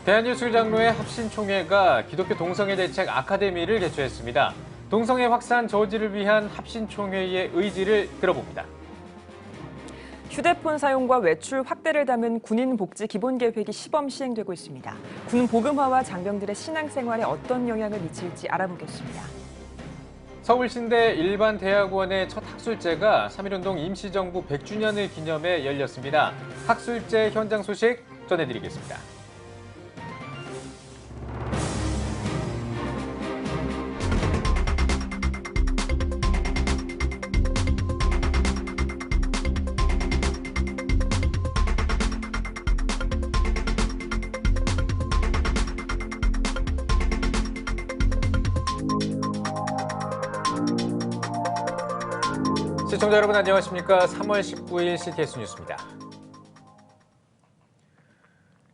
대한예술장로회 합신총회가 기독교 동성애 대책 아카데미를 개최했습니다. 동성애 확산 저지를 위한 합신총회의 의지를 들어봅니다. 휴대폰 사용과 외출 확대를 담은 군인 복지 기본 계획이 시범 시행되고 있습니다. 군 복음화와 장병들의 신앙생활에 어떤 영향을 미칠지 알아보겠습니다. 서울신대 일반대학원의 첫 학술제가 3.1운동 임시정부 100주년을 기념해 열렸습니다. 학술제 현장 소식 전해드리겠습니다. 시청자 여러분 안녕하십니까? 3월 19일 CTS 뉴스입니다.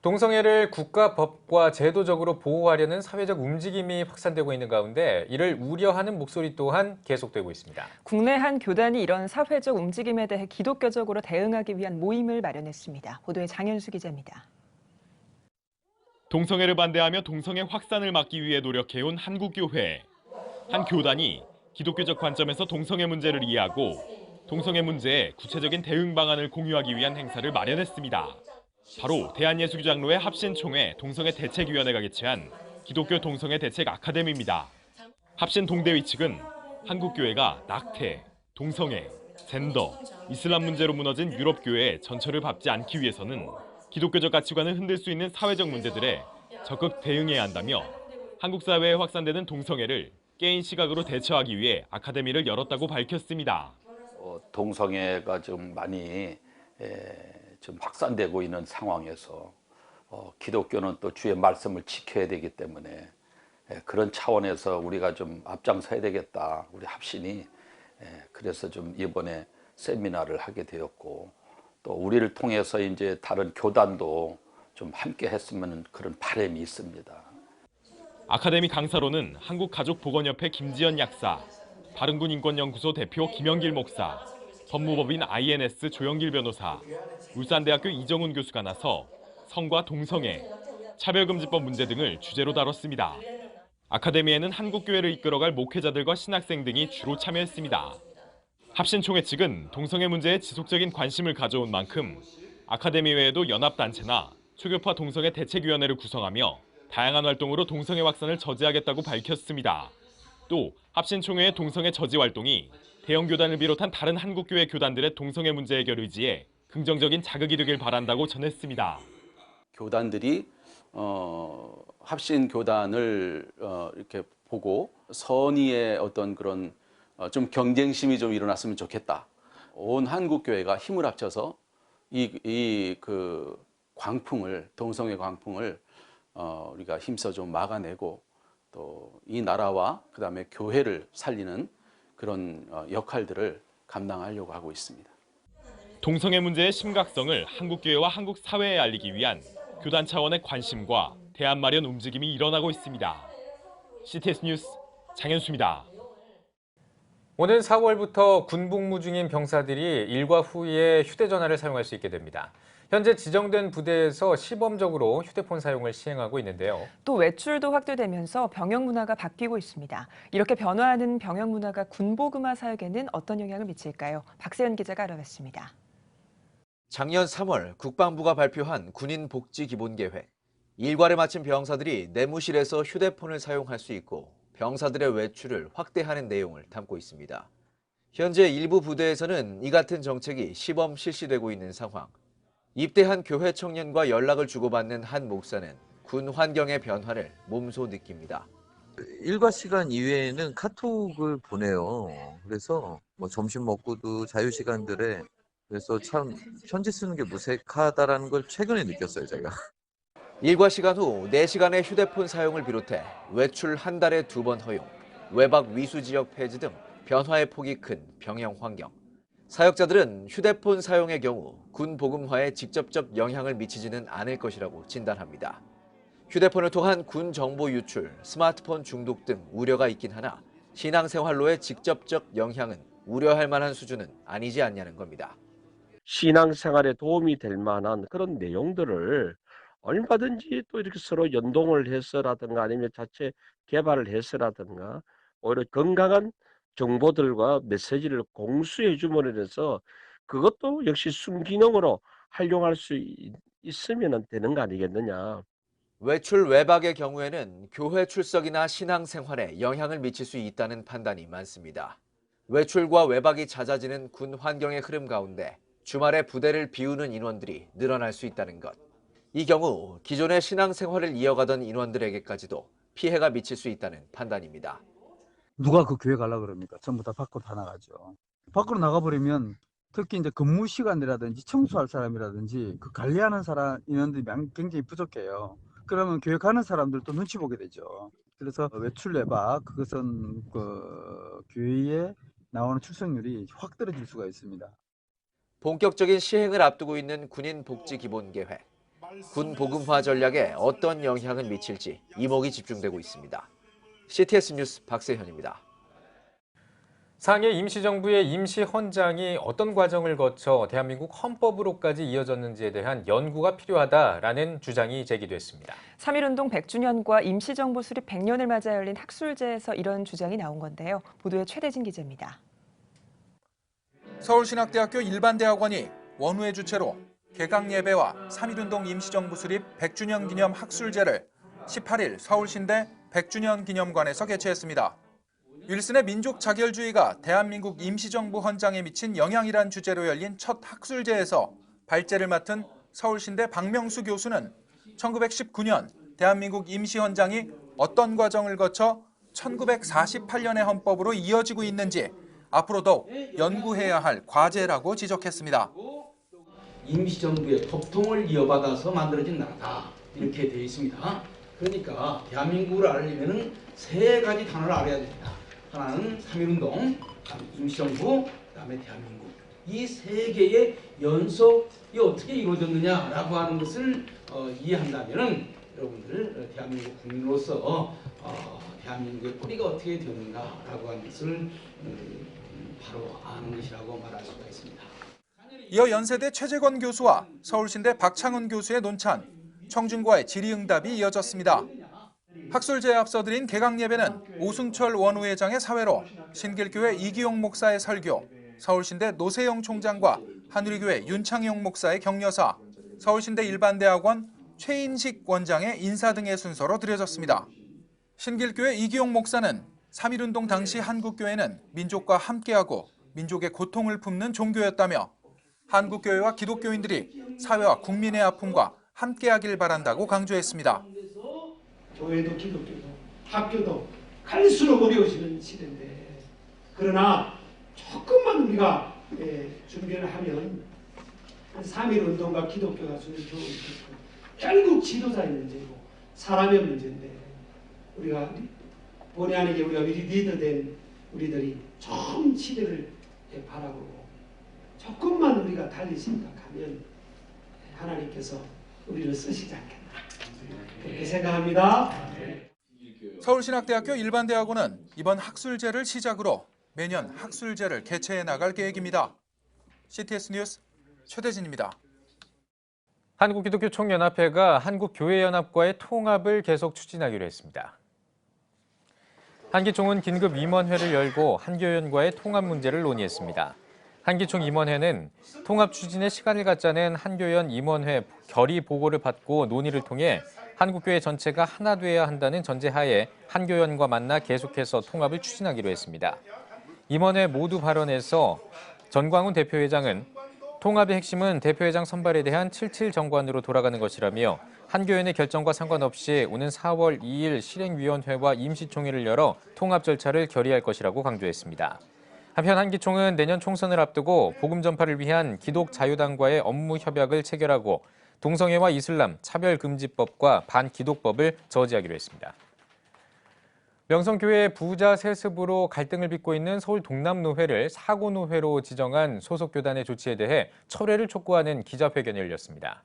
동성애를 국가 법과 제도적으로 보호하려는 사회적 움직임이 확산되고 있는 가운데 이를 우려하는 목소리 또한 계속되고 있습니다. 국내 한 교단이 이런 사회적 움직임에 대해 기독교적으로 대응하기 위한 모임을 마련했습니다. 보도에 장현수 기자입니다. 동성애를 반대하며 동성애 확산을 막기 위해 노력해온 한국교회. 한 교단이 기독교적 관점에서 동성애 문제를 이해하고 동성애 문제에 구체적인 대응 방안을 공유하기 위한 행사를 마련했습니다. 바로 대한예수장로회 합신총회 동성애 대책위원회가 개최한 기독교 동성애 대책 아카데미입니다. 합신 동대위 측은 한국교회가 낙태, 동성애, 젠더, 이슬람 문제로 무너진 유럽교회의 전철을 밟지 않기 위해서는 기독교적 가치관을 흔들 수 있는 사회적 문제들에 적극 대응해야 한다며 한국 사회에 확산되는 동성애를 깨인 시각으로 대처하기 위해 아카데미를 열었다고 밝혔습니다. 동성애가 좀 많이 좀 확산되고 있는 상황에서 기독교는 또 주의 말씀을 지켜야 되기 때문에 그런 차원에서 우리가 좀 앞장서야 되겠다. 우리 합신이 그래서 좀 이번에 세미나를 하게 되었고 또 우리를 통해서 이제 다른 교단도 좀 함께 했으면 그런 바람이 있습니다. 아카데미 강사로는 한국가족보건협회 김지연 약사, 바른군 인권연구소 대표 김영길 목사, 법무법인 INS 조영길 변호사, 울산대학교 이정훈 교수가 나서 성과 동성애, 차별금지법 문제 등을 주제로 다뤘습니다. 아카데미에는 한국교회를 이끌어갈 목회자들과 신학생 등이 주로 참여했습니다. 합신총회 측은 동성애 문제에 지속적인 관심을 가져온 만큼 아카데미 외에도 연합단체나 초교파 동성애 대책위원회를 구성하며 다양한 활동으로 동성애 확산을 저지하겠다고 밝혔습니다. 또 합신총회의 동성애 저지 활동이 대형 교단을 비롯한 다른 한국교회 교단들의 동성애 문제 해결 의지에 긍정적인 자극이 되길 바란다고 전했습니다. 교단들이 합신 교단을 이렇게 보고 선의의 어떤 그런 좀 경쟁심이 좀 일어났으면 좋겠다. 온 한국교회가 힘을 합쳐서 그 광풍을 동성애 광풍을 우리가 힘써 좀 막아내고 또 이 나라와 그다음에 교회를 살리는 그런 역할들을 감당하려고 하고 있습니다. 동성애 문제의 심각성을 한국교회와 한국 사회에 알리기 위한 교단 차원의 관심과 대안 마련 움직임이 일어나고 있습니다. CTS 뉴스 장현수입니다. 오는 4월부터 군복무 중인 병사들이 일과 후에 휴대전화를 사용할 수 있게 됩니다. 현재 지정된 부대에서 시범적으로 휴대폰 사용을 시행하고 있는데요. 또 외출도 확대되면서 병영 문화가 바뀌고 있습니다. 이렇게 변화하는 병영 문화가 군복음화 사역에는 어떤 영향을 미칠까요? 박세현 기자가 알아봤습니다. 작년 3월 국방부가 발표한 군인 복지 기본 계획. 일과를 마친 병사들이 내무실에서 휴대폰을 사용할 수 있고 병사들의 외출을 확대하는 내용을 담고 있습니다. 현재 일부 부대에서는 이 같은 정책이 시범 실시되고 있는 상황. 입대한 교회 청년과 연락을 주고받는 한 목사는 군 환경의 변화를 몸소 느낍니다. 일과 시간 이외에는 카톡을 보내요. 그래서 뭐 점심 먹고도 자유시간들에 그래서 참 편지 쓰는 게 무색하다라는 걸 최근에 느꼈어요, 제가. 일과 시간 후 4시간의 휴대폰 사용을 비롯해 외출 한 달에 2번 허용, 외박 위수 지역 폐지 등 변화의 폭이 큰 병영 환경. 사역자들은 휴대폰 사용의 경우 군 복음화에 직접적 영향을 미치지는 않을 것이라고 진단합니다. 휴대폰을 통한 군 정보 유출, 스마트폰 중독 등 우려가 있긴 하나 신앙생활로의 직접적 영향은 우려할 만한 수준은 아니지 않냐는 겁니다. 신앙생활에 도움이 될 만한 그런 내용들을 얼마든지 또 이렇게 서로 연동을 해서라든가 아니면 자체 개발을 해서라든가 오히려 건강한 정보들과 메시지를 공수해 줌으로 해서 그것도 역시 순기능으로 활용할 수 있으면 되는 거 아니겠느냐. 외출 외박의 경우에는 교회 출석이나 신앙생활에 영향을 미칠 수 있다는 판단이 많습니다. 외출과 외박이 잦아지는 군 환경의 흐름 가운데 주말에 부대를 비우는 인원들이 늘어날 수 있다는 것. 이 경우 기존의 신앙생활을 이어가던 인원들에게까지도 피해가 미칠 수 있다는 판단입니다. 누가 그 교회 가려고 그럽니까? 전부 다 밖으로 다 나가죠. 밖으로 나가버리면 특히 이제 근무 시간이라든지 청소할 사람이라든지 그 관리하는 사람 인원들이 굉장히 부족해요. 그러면 교회 가는 사람들도 눈치 보게 되죠. 그래서 외출 외박 그것은 그 교회에 나오는 출석률이 확 떨어질 수가 있습니다. 본격적인 시행을 앞두고 있는 군인 복지 기본계획. 군 복음화 전략에 어떤 영향을 미칠지 이목이 집중되고 있습니다. CTS 뉴스 박세현입니다. 상해 임시정부의 임시헌장이 어떤 과정을 거쳐 대한민국 헌법으로까지 이어졌는지에 대한 연구가 필요하다라는 주장이 제기됐습니다. 3.1운동 100주년과 임시정부 수립 100년을 맞아 열린 학술제에서 이런 주장이 나온 건데요. 보도에 최대진 기자입니다. 서울신학대학교 일반대학원이 원우의 주최로 개강예배와 3.1운동 임시정부 수립 100주년 기념 학술제를 18일 서울신대 100주년 기념관에서 개최했습니다. 윌슨의 민족 자결주의가 대한민국 임시정부 헌장에 미친 영향이란 주제로 열린 첫 학술제에서 발제를 맡은 서울신대 박명수 교수는 1919년 대한민국 임시헌장이 어떤 과정을 거쳐 1948년의 헌법으로 이어지고 있는지 앞으로도 연구해야 할 과제라고 지적했습니다. 임시정부의 법통을 이어받아서 만들어진 나라다 이렇게 되어 있습니다. 그러니까 대한민국을 알려면 세 가지 단어를 알아야 됩니다. 하나는 3.1운동, 임시정부, 그다음에 대한민국. 이 세 개의 연속이 어떻게 이루어졌느냐라고 하는 것을 이해한다면 여러분들 대한민국 국민으로서 대한민국의 뿌리가 어떻게 되었는가라고 하는 것을 바로 아는 것이라고 말할 수가 있습니다. 이어 연세대 최재권 교수와 서울신대 박창훈 교수의 논찬, 청중과의 질의응답이 이어졌습니다. 학술제에 앞서 드린 개강예배는 오승철 원우회장의 사회로 신길교회 이기용 목사의 설교, 서울신대 노세영 총장과 한우리교회 윤창용 목사의 격려사, 서울신대 일반대학원 최인식 원장의 인사 등의 순서로 드려졌습니다. 신길교회 이기용 목사는 3.1운동 당시 한국교회는 민족과 함께하고 민족의 고통을 품는 종교였다며 한국교회와 기독교인들이 사회와 국민의 아픔과 함께하길 바란다고 강조했습니다. 교회도 기독교도 학교도 갈수록 어려워지는 시대인데 그러나 조금만 우리가 준비를 하면 3.1운동과 기독교가 주는 좋은 결국 지도자의 문제고 사람의 문제인데 우리가 본의 아니게 우리가 리더된 우리들이 좀 시대를 바라보고 조금만 우리가 달리 생각하면 하나님께서 우리를 쓰시지 않겠나 그렇게 생각합니다. 서울신학대학교 일반대학원은 이번 학술제를 시작으로 매년 학술제를 개최해 나갈 계획입니다. CTS 뉴스 최대진입니다. 한국기독교총연합회가 한국교회연합과의 통합을 계속 추진하기로 했습니다. 한기총은 긴급 임원회를 열고 한교연과의 통합 문제를 논의했습니다. 한기총 임원회는 통합 추진에 시간을 갖자는 한교연 임원회 결의 보고를 받고 논의를 통해 한국교회 전체가 하나 돼야 한다는 전제하에 한교연과 만나 계속해서 통합을 추진하기로 했습니다. 임원회 모두 발언에서 전광훈 대표회장은 통합의 핵심은 대표회장 선발에 대한 77 정관으로 돌아가는 것이라며 한교연의 결정과 상관없이 오는 4월 2일 실행위원회와 임시총회를 열어 통합 절차를 결의할 것이라고 강조했습니다. 한편 한기총은 내년 총선을 앞두고 복음 전파를 위한 기독자유당과의 업무 협약을 체결하고 동성애와 이슬람, 차별금지법과 반기독법을 저지하기로 했습니다. 명성교회 부자 세습으로 갈등을 빚고 있는 서울 동남노회를 사고노회로 지정한 소속 교단의 조치에 대해 철회를 촉구하는 기자회견이 열렸습니다.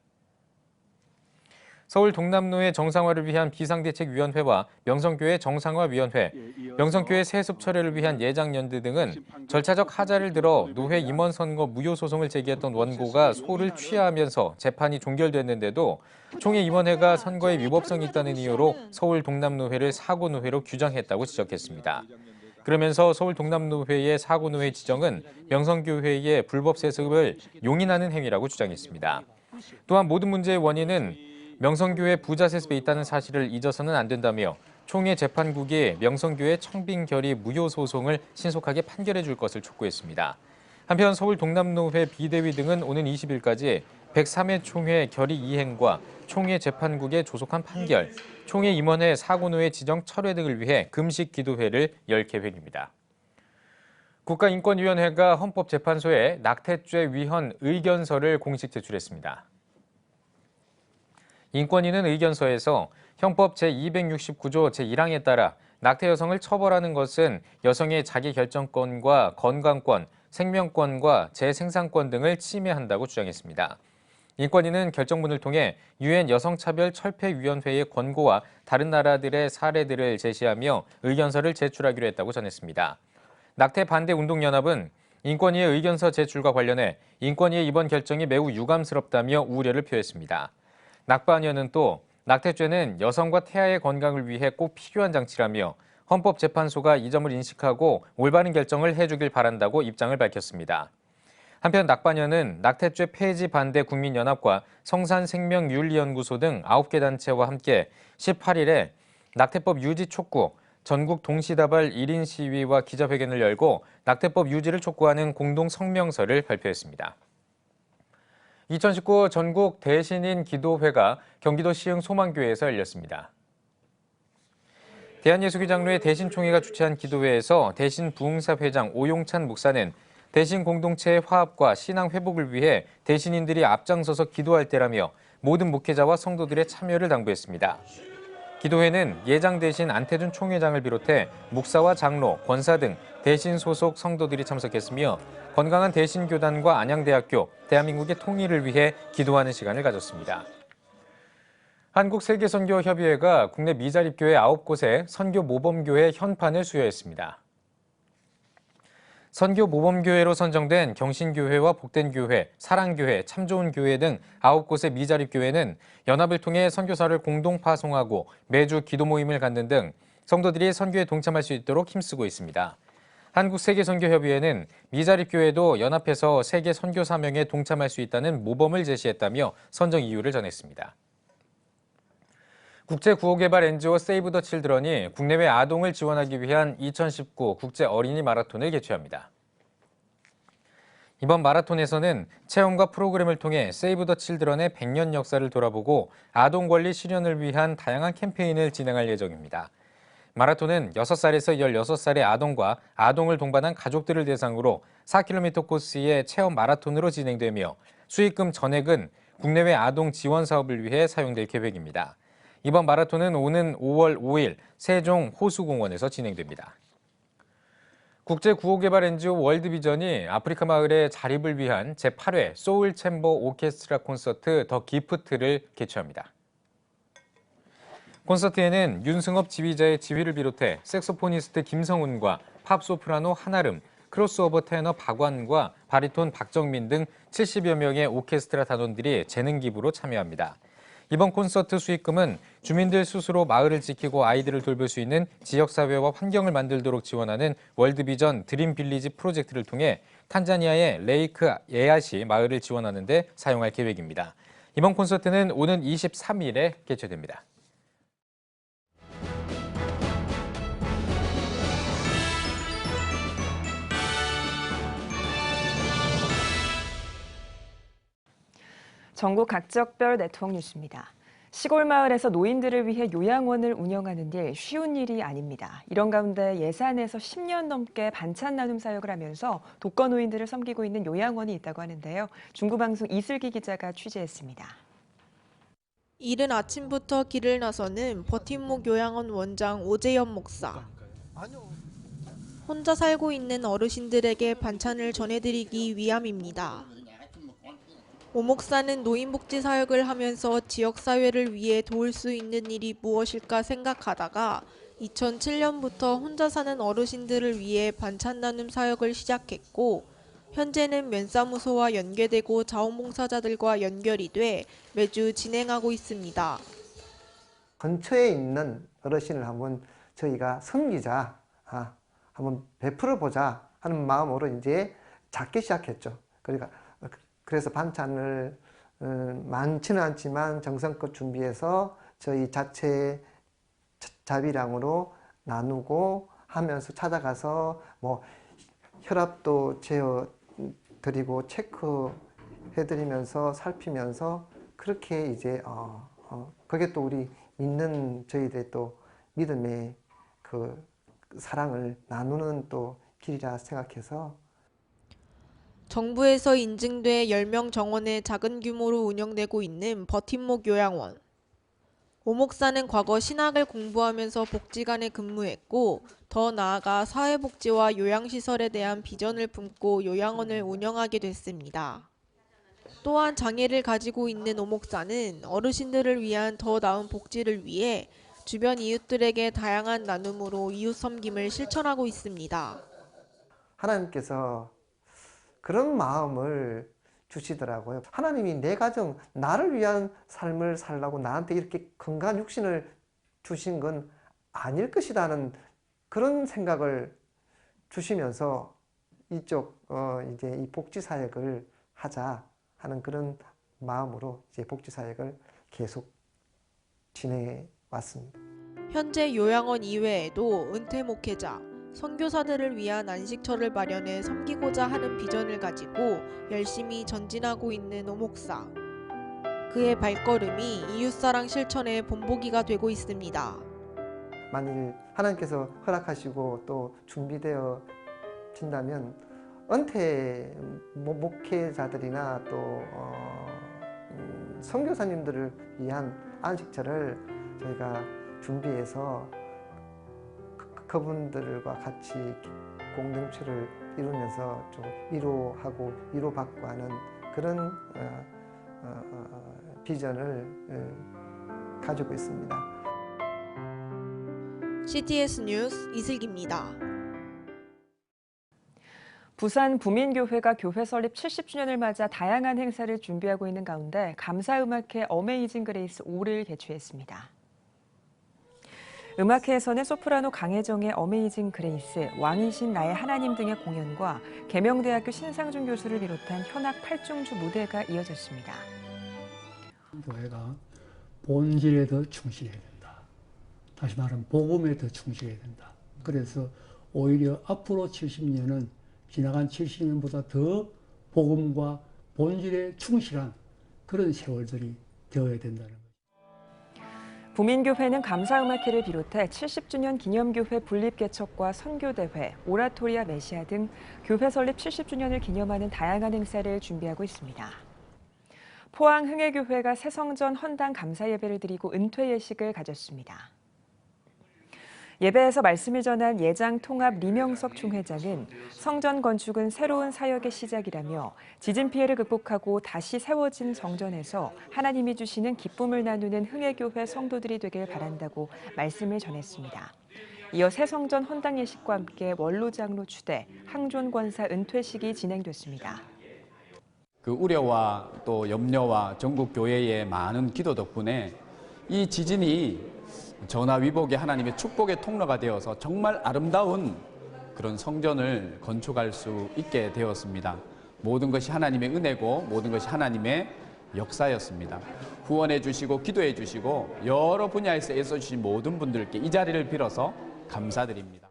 서울 동남노회 정상화를 위한 비상대책위원회와 명성교회 정상화위원회, 명성교회 세습 철회를 위한 예장연대 등은 절차적 하자를 들어 노회 임원 선거 무효 소송을 제기했던 원고가 소를 취하하면서 재판이 종결됐는데도 총회임원회가 선거에 위법성이 있다는 이유로 서울 동남노회를 사고노회로 규정했다고 지적했습니다. 그러면서 서울 동남노회의 사고노회 지정은 명성교회의 불법 세습을 용인하는 행위라고 주장했습니다. 또한 모든 문제의 원인은 명성교회 부자 세습에 있다는 사실을 잊어서는 안 된다며 총회 재판국이 명성교회 청빙 결의 무효 소송을 신속하게 판결해 줄 것을 촉구했습니다. 한편 서울 동남노회 비대위 등은 오는 20일까지 103회 총회 결의 이행과 총회 재판국의 조속한 판결, 총회 임원회 사고노회 지정 철회 등을 위해 금식 기도회를 열 계획입니다. 국가인권위원회가 헌법재판소에 낙태죄 위헌 의견서를 공식 제출했습니다. 인권위는 의견서에서 형법 제269조 제1항에 따라 낙태 여성을 처벌하는 것은 여성의 자기결정권과 건강권, 생명권과 재생산권 등을 침해한다고 주장했습니다. 인권위는 결정문을 통해 유엔 여성차별철폐위원회의 권고와 다른 나라들의 사례들을 제시하며 의견서를 제출하기로 했다고 전했습니다. 낙태 반대 운동연합은 인권위의 의견서 제출과 관련해 인권위의 이번 결정이 매우 유감스럽다며 우려를 표했습니다. 낙반위원은 또 낙태죄는 여성과 태아의 건강을 위해 꼭 필요한 장치라며 헌법재판소가 이 점을 인식하고 올바른 결정을 해주길 바란다고 입장을 밝혔습니다. 한편 낙반위원은 낙태죄 폐지 반대 국민연합과 성산생명윤리연구소 등 9개 단체와 함께 18일에 낙태법 유지 촉구, 전국 동시다발 1인 시위와 기자회견을 열고 낙태법 유지를 촉구하는 공동 성명서를 발표했습니다. 2019 전국 대신인 기도회가 경기도 시흥 소망교회에서 열렸습니다. 대한예수교 장로회 대신총회가 주최한 기도회에서 대신부흥사 회장 오용찬 목사는 대신 공동체의 화합과 신앙 회복을 위해 대신인들이 앞장서서 기도할 때라며 모든 목회자와 성도들의 참여를 당부했습니다. 기도회는 예장 대신 안태준 총회장을 비롯해 목사와 장로, 권사 등 대신 소속 성도들이 참석했으며 건강한 대신교단과 안양대학교, 대한민국의 통일을 위해 기도하는 시간을 가졌습니다. 한국세계선교협의회가 국내 미자립교회 9곳에 선교모범교회 현판을 수여했습니다. 선교모범교회로 선정된 경신교회와 복된교회, 사랑교회, 참좋은교회 등 9곳의 미자립교회는 연합을 통해 선교사를 공동 파송하고 매주 기도 모임을 갖는 등 성도들이 선교에 동참할 수 있도록 힘쓰고 있습니다. 한국세계선교협의회는 미자립교회도 연합해서 세계 선교 사명에 동참할 수 있다는 모범을 제시했다며 선정 이유를 전했습니다. 국제구호개발 NGO 세이브 더 칠드런이 국내외 아동을 지원하기 위한 2019 국제 어린이 마라톤을 개최합니다. 이번 마라톤에서는 체험과 프로그램을 통해 세이브 더 칠드런의 100년 역사를 돌아보고 아동 권리 실현을 위한 다양한 캠페인을 진행할 예정입니다. 마라톤은 6살에서 16살의 아동과 아동을 동반한 가족들을 대상으로 4km 코스의 체험 마라톤으로 진행되며 수익금 전액은 국내외 아동 지원 사업을 위해 사용될 계획입니다. 이번 마라톤은 오는 5월 5일 세종 호수공원에서 진행됩니다. 국제구호개발 NGO 월드비전이 아프리카 마을의 자립을 위한 제8회 소울 챔버 오케스트라 콘서트 더 기프트를 개최합니다. 콘서트에는 윤승업 지휘자의 지휘를 비롯해 색소포니스트 김성훈과 팝소프라노 한아름, 크로스오버 테너 박완과 바리톤 박정민 등 70여 명의 오케스트라 단원들이 재능 기부로 참여합니다. 이번 콘서트 수익금은 주민들 스스로 마을을 지키고 아이들을 돌볼 수 있는 지역사회와 환경을 만들도록 지원하는 월드비전 드림빌리지 프로젝트를 통해 탄자니아의 레이크 에아시 마을을 지원하는 데 사용할 계획입니다. 이번 콘서트는 오는 23일에 개최됩니다. 전국 각적별 네트워크 뉴스입니다. 시골 마을에서 노인들을 위해 요양원을 운영하는 일 쉬운 일이 아닙니다. 이런 가운데 예산에서 10년 넘게 반찬 나눔 사역을 하면서 독거 노인들을 섬기고 있는 요양원이 있다고 하는데요. 중구방송 이슬기 기자가 취재했습니다. 이른 아침부터 길을 나서는 버팀목 요양원 원장 오재현 목사. 혼자 살고 있는 어르신들에게 반찬을 전해드리기 위함입니다. 오 목사는 노인복지 사역을 하면서 지역사회를 위해 도울 수 있는 일이 무엇일까 생각하다가 2007년부터 혼자 사는 어르신들을 위해 반찬 나눔 사역을 시작했고 현재는 면사무소와 연계되고 자원봉사자들과 연결이 돼 매주 진행하고 있습니다. 근처에 있는 어르신을 한번 저희가 섬기자, 한번 베풀어 보자 하는 마음으로 이제 작게 시작했죠. 그래서 반찬을 많지는 않지만 정성껏 준비해서 저희 자체 자비량으로 나누고 하면서 찾아가서 뭐 혈압도 재어드리고 체크해드리면서 살피면서 그렇게 이제 그게 또 우리 믿는 저희들의 또 믿음의 그 사랑을 나누는 또 길이라 생각해서 정부에서 인증돼 10명 정원에 작은 규모로 운영되고 있는 버팀목 요양원. 오 목사는 과거 신학을 공부하면서 복지관에 근무했고 더 나아가 사회복지와 요양시설에 대한 비전을 품고 요양원을 운영하게 됐습니다. 또한 장애를 가지고 있는 오 목사는 어르신들을 위한 더 나은 복지를 위해 주변 이웃들에게 다양한 나눔으로 이웃 섬김을 실천하고 있습니다. 하나님께서 그런 마음을 주시더라고요. 하나님이 내 가정, 나를 위한 삶을 살라고 나한테 이렇게 건강한 육신을 주신 건 아닐 것이라는 그런 생각을 주시면서 이쪽 이제 이 복지 사역을 하자 하는 그런 마음으로 이제 복지 사역을 계속 진행해 왔습니다. 현재 요양원 이외에도 은퇴 목회자, 선교사들을 위한 안식처를 마련해 섬기고자 하는 비전을 가지고 열심히 전진하고 있는 오 목사. 그의 발걸음이 이웃사랑 실천의 본보기가 되고 있습니다. 만일 하나님께서 허락하시고 또 준비되어 진다면 은퇴 목회자들이나 또 선교사님들을 위한 안식처를 저희가 준비해서 그분들과 같이 공동체를 이루면서 좀 위로하고 위로받고 하는 그런 비전을 가지고 있습니다. CTS 뉴스 이슬기입니다. 부산 부민교회가 교회 설립 70주년을 맞아 다양한 행사를 준비하고 있는 가운데 감사음악회 어메이징 그레이스 5를 개최했습니다. 음악회에서는 소프라노 강혜정의 어메이징 그레이스, 왕이신 나의 하나님 등의 공연과 계명대학교 신상준 교수를 비롯한 현악 8중주 무대가 이어졌습니다. 교회가 본질에 더 충실해야 된다. 다시 말하면 복음에 더 충실해야 된다. 그래서 오히려 앞으로 70년은 지나간 70년보다 더 복음과 본질에 충실한 그런 세월들이 되어야 된다는 거죠. 부민교회는 감사음악회를 비롯해 70주년 기념교회 분립개척과 선교대회, 오라토리아 메시아 등 교회 설립 70주년을 기념하는 다양한 행사를 준비하고 있습니다. 포항 흥해교회가 새성전 헌당 감사예배를 드리고 은퇴 예식을 가졌습니다. 예배에서 말씀을 전한 예장 통합 리명석 총회장은 성전 건축은 새로운 사역의 시작이라며 지진 피해를 극복하고 다시 세워진 정전에서 하나님이 주시는 기쁨을 나누는 흥해교회 성도들이 되길 바란다고 말씀을 전했습니다. 이어 새성전 헌당 예식과 함께 원로장로 추대, 항존권사 은퇴식이 진행됐습니다. 그 우려와 또 염려와 전국 교회의 많은 기도 덕분에 이 지진이 전화위복의 하나님의 축복의 통로가 되어서 정말 아름다운 그런 성전을 건축할 수 있게 되었습니다. 모든 것이 하나님의 은혜고 모든 것이 하나님의 역사였습니다. 후원해 주시고 기도해 주시고 여러 분야에서 애써주신 모든 분들께 이 자리를 빌어서 감사드립니다.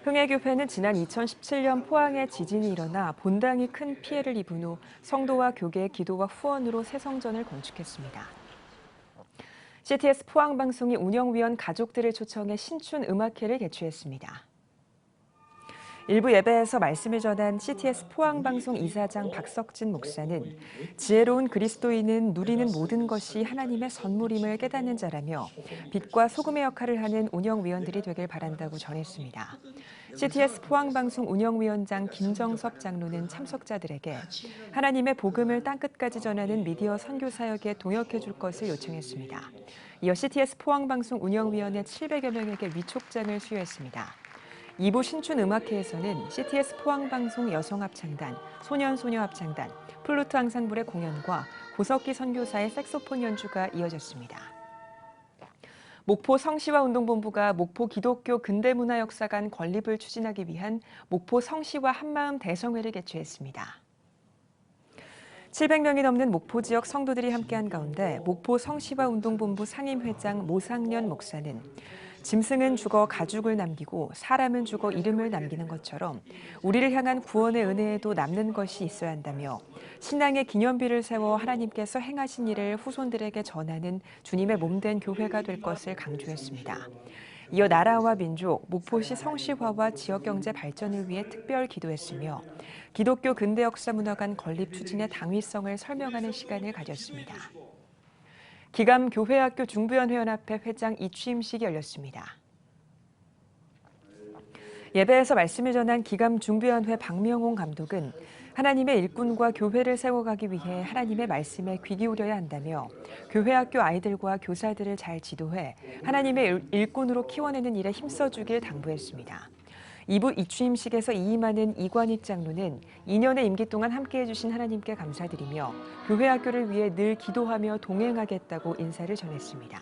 흥해교회는 지난 2017년 포항에 지진이 일어나 본당이 큰 피해를 입은 후 성도와 교계의 기도와 후원으로 새 성전을 건축했습니다. CTS 포항방송이 운영위원 가족들을 초청해 신춘 음악회를 개최했습니다. 일부 예배에서 말씀을 전한 CTS 포항방송 이사장 박석진 목사는 지혜로운 그리스도인은 누리는 모든 것이 하나님의 선물임을 깨닫는 자라며 빛과 소금의 역할을 하는 운영위원들이 되길 바란다고 전했습니다. CTS 포항방송 운영위원장 김정섭 장로는 참석자들에게 하나님의 복음을 땅끝까지 전하는 미디어 선교 사역에 동역해 줄 것을 요청했습니다. 이어 CTS 포항방송 운영위원회 700여 명에게 위촉장을 수여했습니다. 2부 신춘음악회에서는 CTS 포항방송 여성합창단, 소년소녀합창단, 플루트 앙상블의 공연과 고석기 선교사의 색소폰 연주가 이어졌습니다. 목포 성시화운동본부가 목포 기독교 근대문화역사관 건립을 추진하기 위한 목포 성시화 한마음 대성회를 개최했습니다. 700명이 넘는 목포 지역 성도들이 함께한 가운데 목포 성시화운동본부 상임회장 모상년 목사는 짐승은 죽어 가죽을 남기고 사람은 죽어 이름을 남기는 것처럼 우리를 향한 구원의 은혜에도 남는 것이 있어야 한다며 신앙의 기념비를 세워 하나님께서 행하신 일을 후손들에게 전하는 주님의 몸된 교회가 될 것을 강조했습니다. 이어 나라와 민족, 목포시 성시화와 지역경제 발전을 위해 특별 기도했으며 기독교 근대역사문화관 건립 추진의 당위성을 설명하는 시간을 가졌습니다. 기감교회학교 중부연회연합회 회장 이취임식이 열렸습니다. 예배에서 말씀을 전한 기감중부연회 박명홍 감독은 하나님의 일꾼과 교회를 세워가기 위해 하나님의 말씀에 귀 기울여야 한다며 교회학교 아이들과 교사들을 잘 지도해 하나님의 일꾼으로 키워내는 일에 힘써주길 당부했습니다. 2부 이취임식에서 이임하는 이관익 장로는 2년의 임기 동안 함께해 주신 하나님께 감사드리며 교회학교를 위해 늘 기도하며 동행하겠다고 인사를 전했습니다.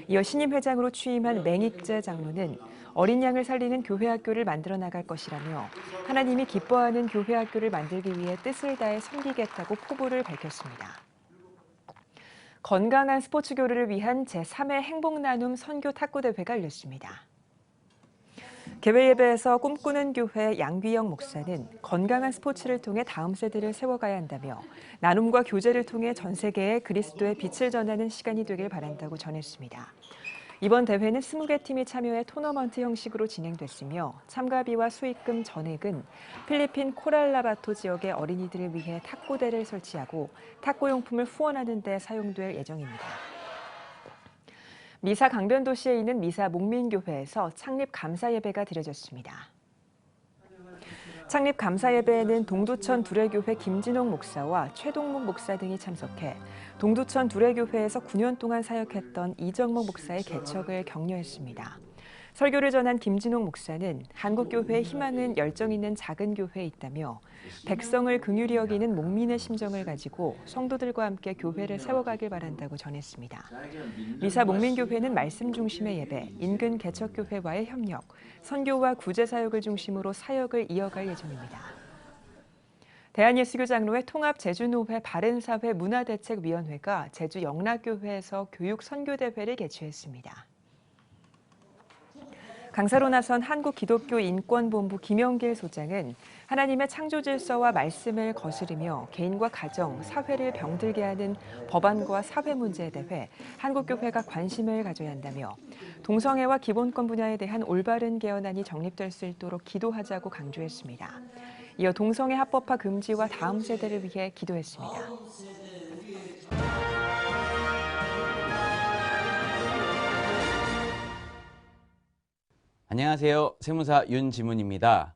이어 신임 회장으로 취임한 맹익재 장로는 어린 양을 살리는 교회학교를 만들어 나갈 것이라며 하나님이 기뻐하는 교회학교를 만들기 위해 뜻을 다해 섬기겠다고 포부를 밝혔습니다. 건강한 스포츠 교류를 위한 제3회 행복나눔 선교 탁구대회가 열렸습니다. 개회 예배에서 꿈꾸는 교회 양귀영 목사는 건강한 스포츠를 통해 다음 세대를 세워가야 한다며 나눔과 교제를 통해 전 세계에 그리스도의 빛을 전하는 시간이 되길 바란다고 전했습니다. 이번 대회는 20개 팀이 참여해 토너먼트 형식으로 진행됐으며 참가비와 수익금 전액은 필리핀 코랄라바토 지역의 어린이들을 위해 탁구대를 설치하고 탁구용품을 후원하는 데 사용될 예정입니다. 미사 강변도시에 있는 미사 목민교회에서 창립 감사 예배가 드려졌습니다. 창립 감사 예배에는 동두천 두레교회 김진홍 목사와 최동목 목사 등이 참석해 동두천 두레교회에서 9년 동안 사역했던 이정목 목사의 개척을 격려했습니다. 설교를 전한 김진홍 목사는 한국교회의 희망은 열정 있는 작은 교회에 있다며 백성을 긍휼히 여기는 목민의 심정을 가지고 성도들과 함께 교회를 세워가길 바란다고 전했습니다. 미사 목민교회는 말씀 중심의 예배, 인근 개척교회와의 협력, 선교와 구제사역을 중심으로 사역을 이어갈 예정입니다. 대한예수교장로회 통합제주노회 바른사회 문화대책위원회가 제주 영락교회에서 교육선교대회를 개최했습니다. 강사로 나선 한국기독교인권본부 김영길 소장은 하나님의 창조질서와 말씀을 거스르며 개인과 가정, 사회를 병들게 하는 법안과 사회 문제에 대해 한국교회가 관심을 가져야 한다며 동성애와 기본권 분야에 대한 올바른 개헌안이 정립될 수 있도록 기도하자고 강조했습니다. 이어 동성애 합법화 금지와 다음 세대를 위해 기도했습니다. 안녕하세요. 세무사 윤지문입니다.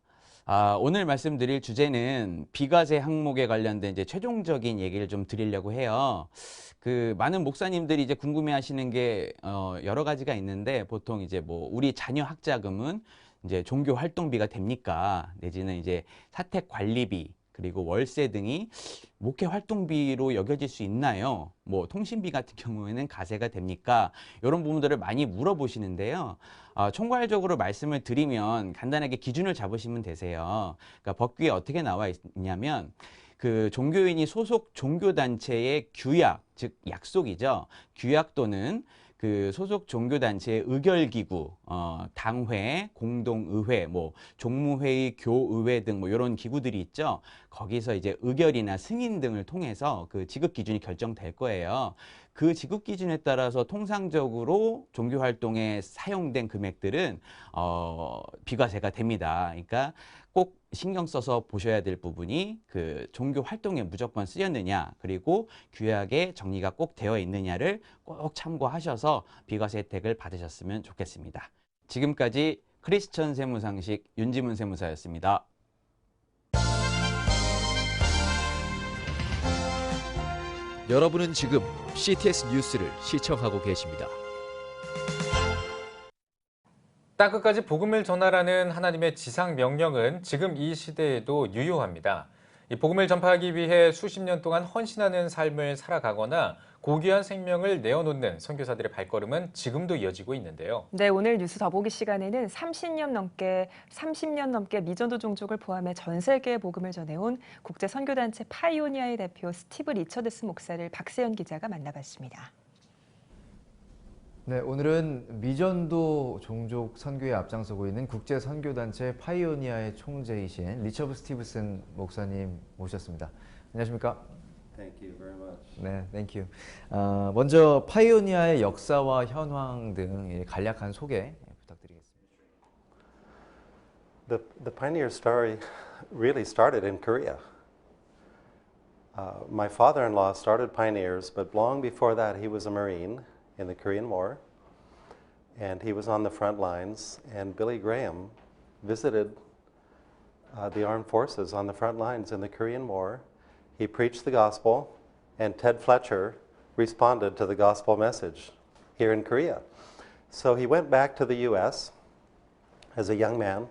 오늘 말씀드릴 주제는 비과세 항목에 관련된 이제 최종적인 얘기를 좀 드리려고 해요. 많은 목사님들이 이제 궁금해하시는 게 여러 가지가 있는데 보통 이제 뭐 우리 자녀 학자금은 이제 종교 활동비가 됩니까? 내지는 이제 사택 관리비 그리고 월세 등이 목회 활동비로 여겨질 수 있나요? 뭐 통신비 같은 경우에는 가세가 됩니까? 이런 부분들을 많이 물어보시는데요. 총괄적으로 말씀을 드리면 간단하게 기준을 잡으시면 되세요. 그러니까 법규에 어떻게 나와 있냐면 종교인이 소속 종교단체의 규약, 즉 약속이죠. 규약 또는 소속 종교단체의 의결기구, 당회, 공동의회, 뭐 종무회의, 교의회 등 뭐 이런 기구들이 있죠. 거기서 이제 의결이나 승인 등을 통해서 지급 기준이 결정될 거예요. 그 지급 기준에 따라서 통상적으로 종교 활동에 사용된 금액들은 비과세가 됩니다. 그러니까 꼭 신경 써서 보셔야 될 부분이 그 종교 활동에 무조건 쓰였느냐, 그리고 규약에 정리가 꼭 되어 있느냐를 꼭 참고하셔서 비과세 혜택을 받으셨으면 좋겠습니다. 지금까지 크리스천 세무상식 윤지문 세무사였습니다. 여러분은 지금 CTS 뉴스를 시청하고 계십니다. 땅끝까지 복음을 전하라는 하나님의 지상 명령은 지금 이 시대에도 유효합니다. 이 복음을 전파하기 위해 수십 년 동안 헌신하는 삶을 살아가거나 고귀한 생명을 내어놓는 선교사들의 발걸음은 지금도 이어지고 있는데요. 네, 오늘 뉴스 더보기 시간에는 30년 넘게 미전도 종족을 포함해 전 세계에 복음을 전해온 국제 선교단체 파이오니아의 대표 스티브 리처드스 목사를 박세연 기자가 만나봤습니다. 네, 오늘은 미전도 종족 선교에 앞장서고 있는 국제 선교단체 파이오니아의 총재이신 리처드 스티브슨 목사님 모셨습니다. 안녕하십니까? Thank you very much. 네, thank you. 먼저 파이오니아의 역사와 현황 등 간략한 소개 부탁드리겠습니다. The pioneer story really started in Korea. My father-in-law started Pioneers, but long before that he was a Marine in the Korean War, and he was on the front lines, and Billy Graham visited the armed forces on the front lines in the Korean War. He preached the gospel, and Ted Fletcher responded to the gospel message here in Korea. So he went back to the U.S. as a young man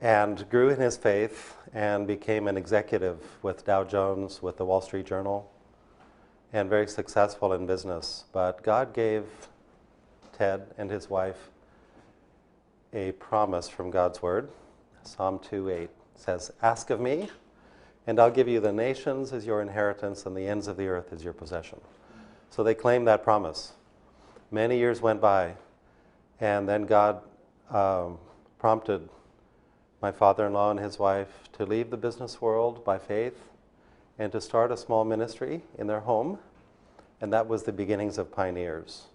and grew in his faith and became an executive with Dow Jones, with the Wall Street Journal, and very successful in business. But God gave Ted and his wife a promise from God's word. Psalm 2:8 says, "Ask of me, and I'll give you the nations as your inheritance and the ends of the earth as your possession." So they claimed that promise. Many years went by, and then God prompted my father-in-law and his wife to leave the business world by faith and to start a small ministry in their home, and that was the beginnings of Pioneers.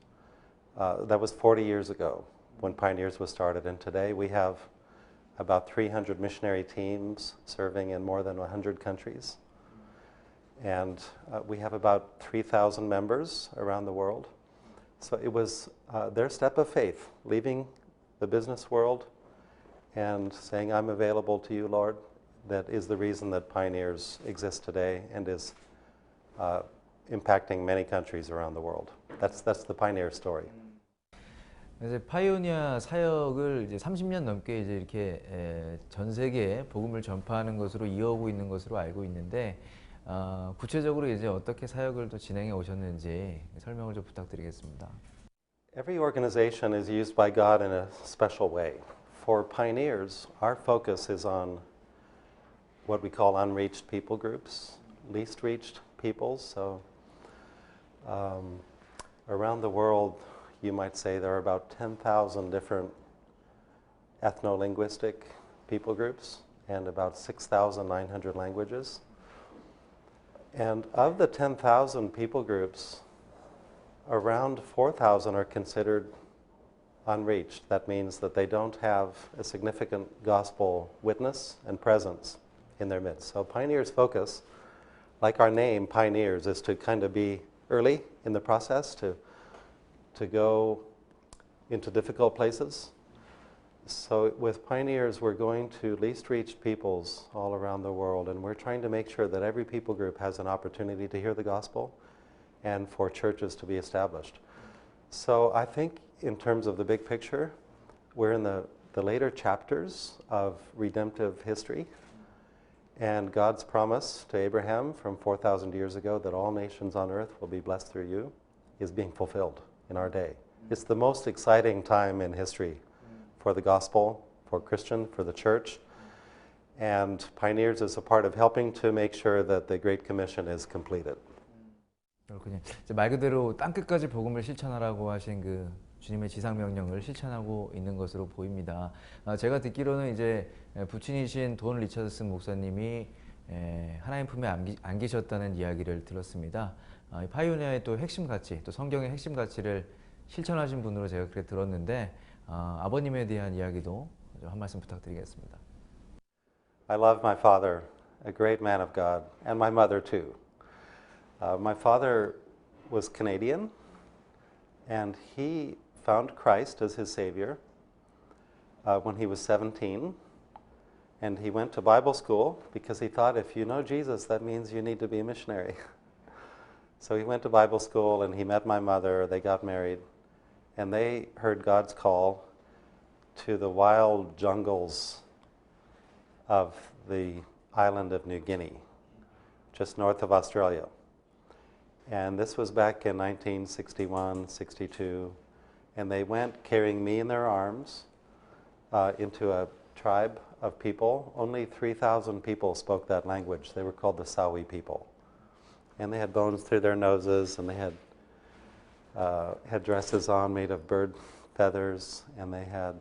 That was 40 years ago when Pioneers was started, and today we have about 300 missionary teams serving in more than 100 countries. And we have about 3,000 members around the world. So it was their step of faith, leaving the business world and saying, "I'm available to you, Lord." That is the reason that Pioneers exist today and is impacting many countries around the world. That's the Pioneer story. 이제 파이오니아 사역을 이제 30년 넘게 이제 이렇게 전 세계에 복음을 전파하는 것으로 이어오고 있는 것으로 알고 있는데 구체적으로 이제 어떻게 사역을 또 진행해 오셨는지 설명을 좀 부탁드리겠습니다. Every organization is used by God in a special way. For Pioneers, our focus is on what we call unreached people groups, least reached peoples. So around the world, you might say there are about 10,000 different ethno-linguistic people groups and about 6,900 languages. And of the 10,000 people groups, around 4,000 are considered unreached. That means that they don't have a significant gospel witness and presence in their midst. So Pioneers' focus, like our name, Pioneers, is to kind of be early in the process, to go into difficult places. So with Pioneers, we're going to least reached peoples all around the world, and we're trying to make sure that every people group has an opportunity to hear the gospel and for churches to be established. So I think in terms of the big picture, we're in the later chapters of redemptive history, and God's promise to Abraham from 4,000 years ago that all nations on earth will be blessed through you is being fulfilled in our day. It's the most exciting time in history for the gospel, for Christian, for the church, and Pioneers is a part of helping to make sure that the Great Commission is completed. 그렇군요. 이제 말 그대로 땅끝까지 복음을 실천하라고 하신 그 주님의 지상 명령을 실천하고 있는 것으로 보입니다. 제가 듣기로는 이제 부친이신 돈 리처드슨 목사님이 하나님 품에 안기셨다는 이야기를 들었습니다. 이 파이오니아의 또 핵심 가치, 또 성경의 핵심 가치를 실천하신 분으로 제가 그렇게 들었는데 아버님에 대한 이야기도 한 말씀 부탁드리겠습니다. I love my father, a great man of God, and my mother too. My father was Canadian, and he found Christ as his Savior when he was 17. And he went to Bible school because he thought if you know Jesus, that means you need to be a missionary. So he went to Bible school and he met my mother, they got married, and they heard God's call to the wild jungles of the island of New Guinea, just north of Australia. And this was back in 1961, 62, and they went carrying me in their arms into a tribe of people. Only 3,000 people spoke that language. They were called the Sawi people. And they had bones through their noses, and they had dresses on made of bird feathers, and they had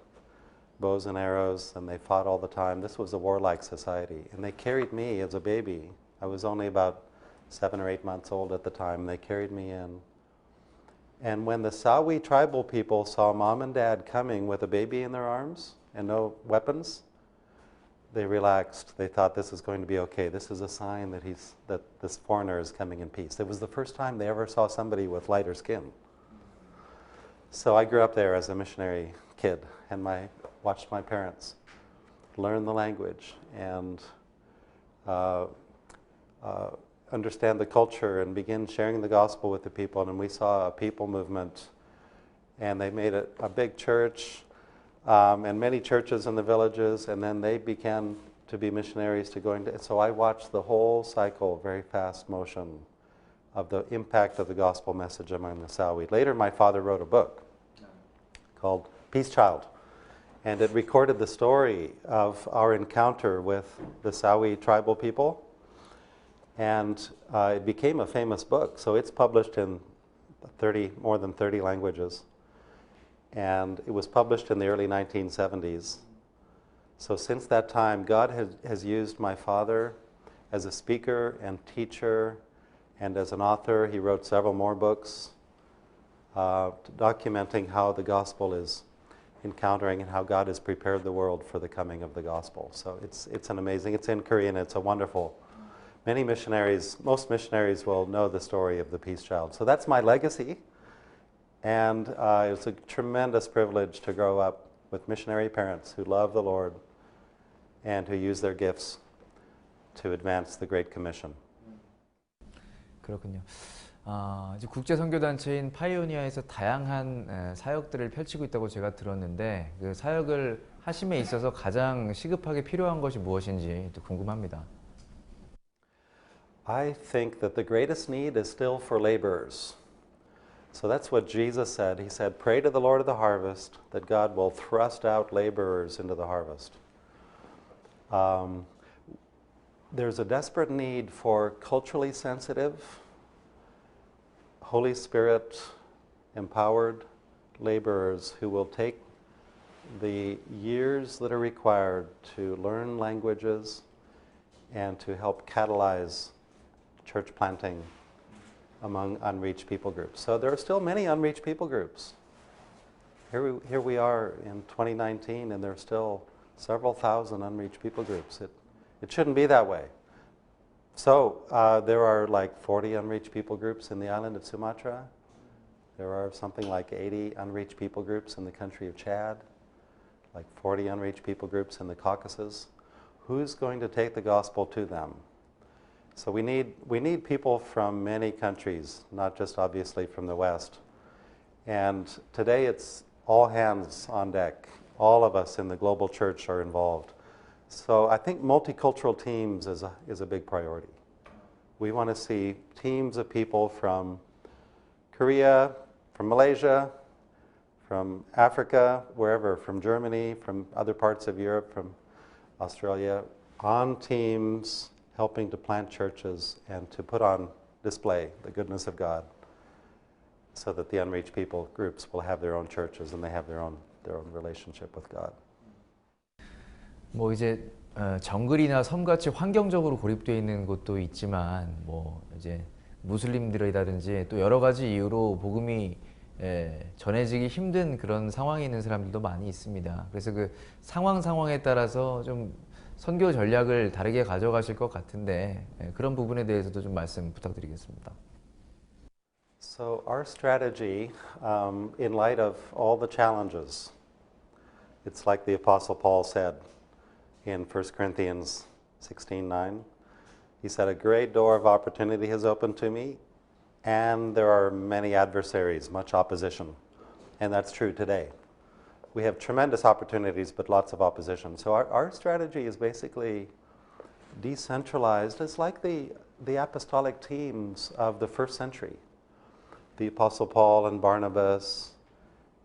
bows and arrows, and they fought all the time. This was a warlike society. And they carried me as a baby. I was only about 7 or 8 months old at the time. They carried me in. And when the Sawi tribal people saw mom and dad coming with a baby in their arms and no weapons, they relaxed. They thought this is going to be okay. This is a sign that this foreigner is coming in peace. It was the first time they ever saw somebody with lighter skin. So I grew up there as a missionary kid, and watched my parents learn the language and understand the culture and begin sharing the gospel with the people. And we saw a people movement, and they made it a big church. And many churches in the villages, and then they began to be missionaries to going to. So I watched the whole cycle, very fast motion, of the impact of the gospel message among the Sawi. Later, my father wrote a book called Peace Child, and it recorded the story of our encounter with the Sawi tribal people, and it became a famous book. So it's published in more than 30 languages. And it was published in the early 1970s. So since that time, God has used my father as a speaker and teacher and as an author. He wrote several more books documenting how the gospel is encountering and how God has prepared the world for the coming of the gospel. So it's an amazing, it's in Korean, it's a wonderful. Most missionaries will know the story of the Peace Child. So that's my legacy. And it's a tremendous privilege to grow up with missionary parents who love the Lord and who use their gifts to advance the Great Commission. 그렇군요. 이제 국제 선교단체인 파이오니아에서 다양한 사역들을 펼치고 있다고 제가 들었는데 그 사역을 하심에 있어서 가장 시급하게 필요한 것이 무엇인지 또 궁금합니다. I think that the greatest need is still for laborers. So that's what Jesus said. He said, pray to the Lord of the harvest that God will thrust out laborers into the harvest. There's a desperate need for culturally sensitive, Holy Spirit empowered laborers who will take the years that are required to learn languages and to help catalyze church planting among unreached people groups. So there are still many unreached people groups. Here we are in 2019, and there are still several thousand unreached people groups. It shouldn't be that way. So there are like 40 unreached people groups in the island of Sumatra. There are something like 80 unreached people groups in the country of Chad, like 40 unreached people groups in the Caucasus. Who's going to take the gospel to them? So we need people from many countries, not just obviously from the West. And today it's all hands on deck. All of us in the global church are involved. So I think multicultural teams is a big priority. We want to see teams of people from Korea, from Malaysia, from Africa, wherever, from Germany, from other parts of Europe, from Australia, on teams helping to plant churches and to put on display the goodness of God so that the unreached people groups will have their own churches and they have their own relationship with God. 뭐 이제 정글이나 섬같이 환경적으로 고립되어 있는 곳도 있지만 뭐 이제 무슬림들이라든지 또 여러 가지 이유로 복음이 전해지기 힘든 그런 상황에 있는 사람들도 많이 있습니다. 그래서 그 상황에 따라서 좀 선교 전략을 다르게 가져가실 것 같은데 그런 부분에 대해서도 좀 말씀 부탁드리겠습니다. So our strategy, in light of all the challenges, it's like the Apostle Paul said in 1 Corinthians 16:9. He said, "A great door of opportunity has opened to me, and there are many adversaries, much opposition." And that's true today. We have tremendous opportunities, but lots of opposition. So our strategy is basically decentralized. It's like the apostolic teams of the first century. The Apostle Paul and Barnabas,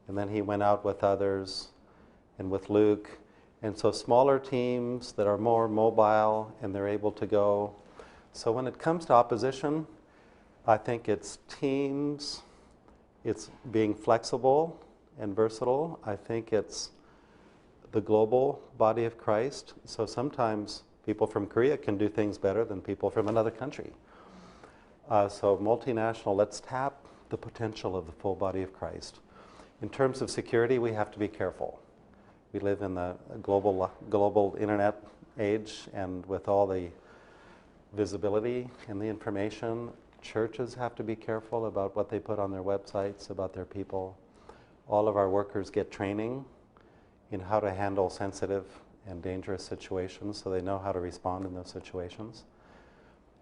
and then he went out with others, and with Luke. And so smaller teams that are more mobile and they're able to go. So when it comes to opposition, I think it's teams, it's being flexible and versatile. I think it's the global body of Christ. So sometimes people from Korea can do things better than people from another country. So multinational, let's tap the potential of the full body of Christ. In terms of security, we have to be careful. We live in the global internet age, and with all the visibility and the information, churches have to be careful about what they put on their websites, about their people. All of our workers get training in how to handle sensitive and dangerous situations, so they know how to respond in those situations.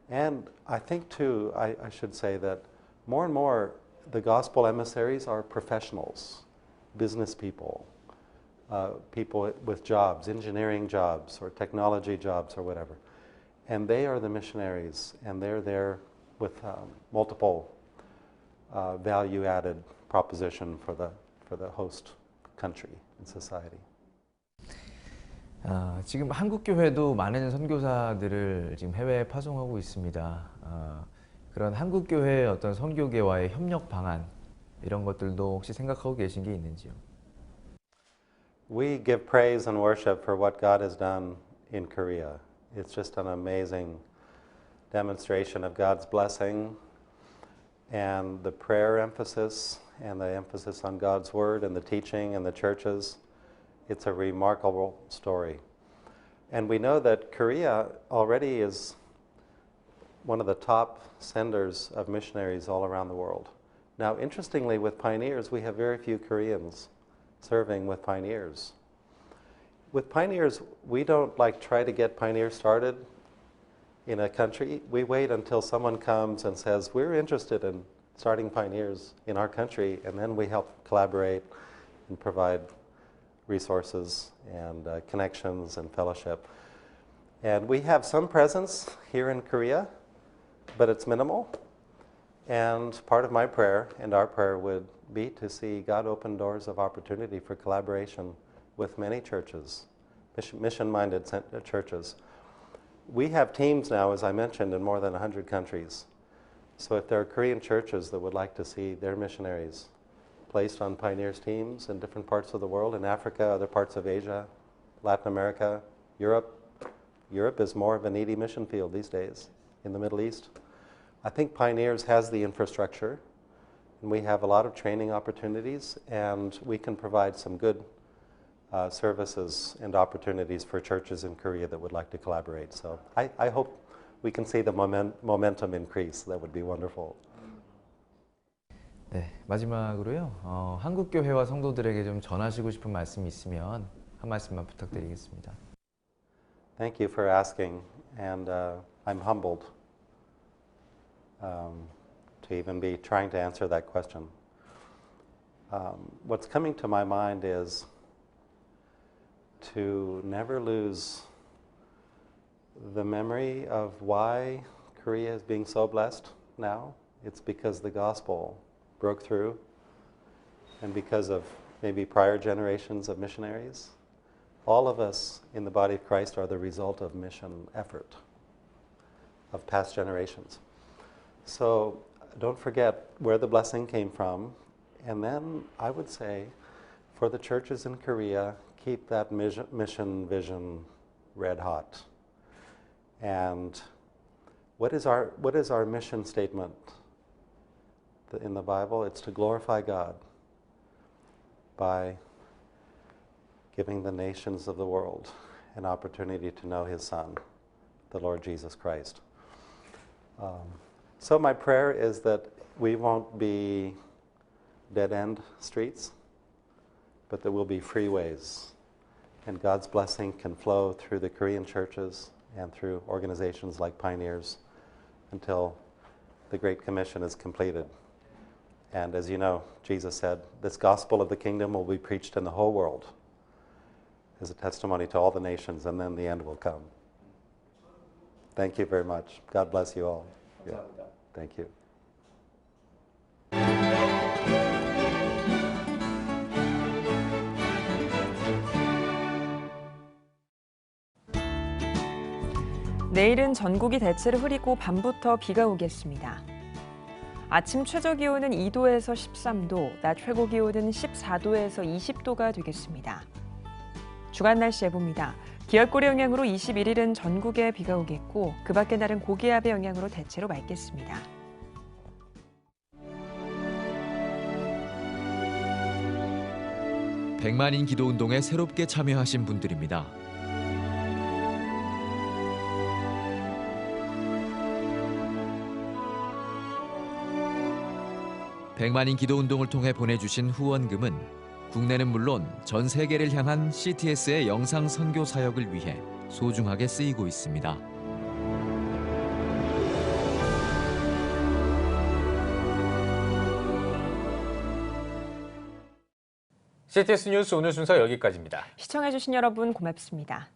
And I think too, I should say that more and more the gospel emissaries are professionals, business people, people with jobs, engineering jobs or technology jobs or whatever. And they are the missionaries, and they're there with multiple value-added proposition for the host country and society. 지금 한국 교회도 많은 선교사들을 지금 해외에 파송하고 있습니다. 그런 한국 교회의 어떤 선교계와의 협력 방안 이런 것들도 혹시 생각하고 계신 게 있는지요? We give praise and worship for what God has done in Korea. It's just an amazing demonstration of God's blessing and the prayer emphasis and the emphasis on God's word and the teaching and the churches. It's a remarkable story. And we know that Korea already is one of the top senders of missionaries all around the world. Now, interestingly, with Pioneers, we have very few Koreans serving with Pioneers. With Pioneers, we don't try to get Pioneers started in a country. We wait until someone comes and says, we're interested in starting Pioneers in our country, and then we help collaborate and provide resources and connections and fellowship. And we have some presence here in Korea, but it's minimal. And part of my prayer and our prayer would be to see God open doors of opportunity for collaboration with many churches, mission-minded churches. We have teams now, as I mentioned, in more than 100 countries. So if there are Korean churches that would like to see their missionaries placed on Pioneers teams in different parts of the world, in Africa, other parts of Asia, Latin America, Europe. Europe is more of a needy mission field these days, in the Middle East. I think Pioneers has the infrastructure, and we have a lot of training opportunities, and we can provide some good services and opportunities for churches in Korea that would like to collaborate. So I hope we can see the momentum increase. That would be wonderful. 네, 마지막으로요. 한국 교회와 성도들에게 좀 전하시고 싶은 말씀이 있으면 한 말씀만 부탁드리겠습니다. Thank you for asking, and I'm humbled to even be trying to answer that question. What's coming to my mind is to never lose the memory of why Korea is being so blessed now. It's because the gospel broke through, and because of maybe prior generations of missionaries. All of us in the body of Christ are the result of mission effort of past generations. So don't forget where the blessing came from. And then I would say for the churches in Korea, keep that mission vision red hot. And what is our mission statement in the Bible? It's to glorify God by giving the nations of the world an opportunity to know His Son, the Lord Jesus Christ. So my prayer is that we won't be dead-end streets, but there will be freeways, and God's blessing can flow through the Korean churches and through organizations like Pioneers until the Great Commission is completed. And as you know, Jesus said, this gospel of the kingdom will be preached in the whole world as a testimony to all the nations, and then the end will come. Thank you very much. God bless you all. Yeah. Thank you. 내일은 전국이 대체로 흐리고 밤부터 비가 오겠습니다. 아침 최저 기온은 2도에서 13도, 낮 최고 기온은 14도에서 20도가 되겠습니다. 주간 날씨 예보입니다. 기압골의 영향으로 21일은 전국에 비가 오겠고 그 밖의 날은 고기압의 영향으로 대체로 맑겠습니다. 백만인 기도운동에 새롭게 참여하신 분들입니다. 백만인 기도운동을 통해 보내주신 후원금은 국내는 물론 전 세계를 향한 CTS의 영상 선교 사역을 위해 소중하게 쓰이고 있습니다. CTS 뉴스 오늘 순서 여기까지입니다. 시청해주신 여러분 고맙습니다.